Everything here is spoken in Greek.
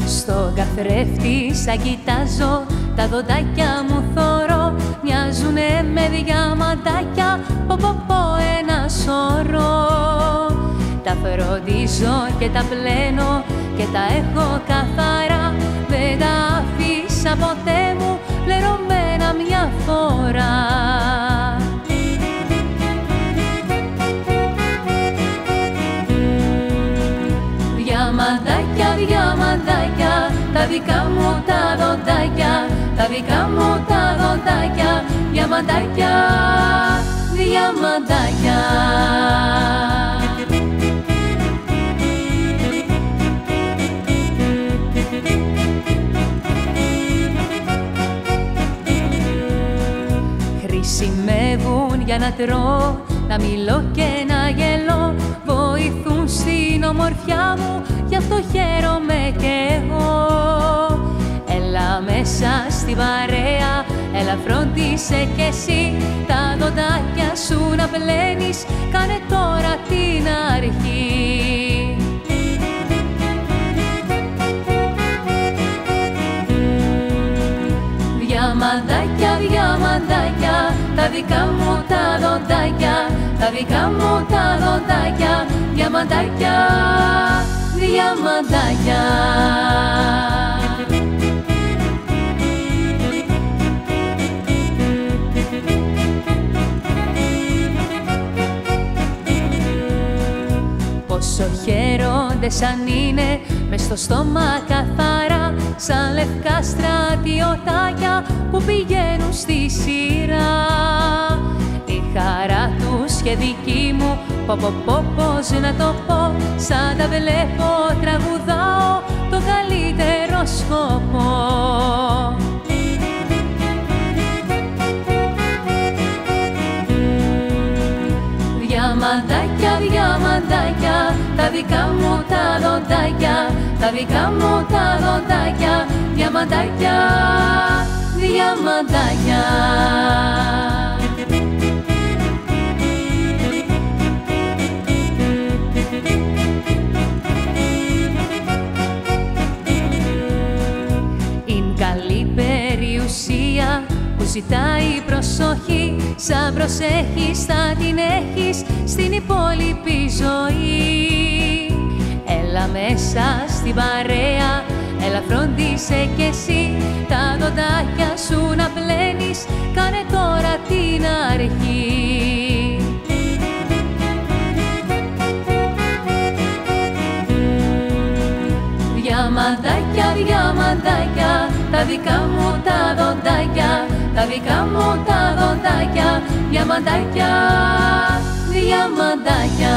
Στον καθρέφτη σαν κοιτάζω, τα δοντάκια μου θωρώ, μοιάζουνε με διαμαντάκια, πω ένα σωρό. Τα φροντίζω και τα πλένω και τα έχω καθαρά, δεν τα αφήσα ποτέ μου λερωμένα μια φορά. Διαμαντάκια, διαμαντάκια, τα δικά μου τα δοντάκια, τα δικά μου τα δοντάκια, διαμαντάκια, διαμαντάκια. Χρησιμεύουν για να τρώω, να μιλώ και να γελώ, βοηθούν στην ομορφιά μου, γι' αυτό χαίρομαι κι εγώ. Έλα μέσα στην παρέα, έλα φρόντισε κι εσύ, τα δοντάκια σου να πλένεις, κάνε τώρα την αρχή. Διαμαντάκια, διαμαντάκια, τα δικά μου τα δοντάκια, τα δικά μου τα δοντάκια, διαμαντάκια, διαμαντάκια. Πόσο χαίρονται σαν είναι μες στο στόμα καθαρά, σαν λευκά στρατιωτάκια που πηγαίνουν στη σειρά. Η χαρά τους και δική μου, πώς να το πω, σαν τα βλέπω τραγουδάω το καλύτερο σκοπό. Διαμαντάκια, διαμαντάκια, τα δικά μου τα δοντάκια, τα δικά μου τα δοντάκια, διαμαντάκια, διαμαντάκια. Είναι καλή περιουσία που ζητάει προσοχή, σαν προσέχεις θα την έχεις στην υπόλοιπη ζωή. Έλα μέσα στην παρέα, έλα φρόντισε κι εσύ, τα δοντάκια σου να πλένεις, κάνε τώρα την αρχή. Διαμαντάκια, διαμαντάκια, τα δικά μου τα δοντάκια, τα δικά μου τα δοντάκια, διαμαντάκια, διαμαντάκια.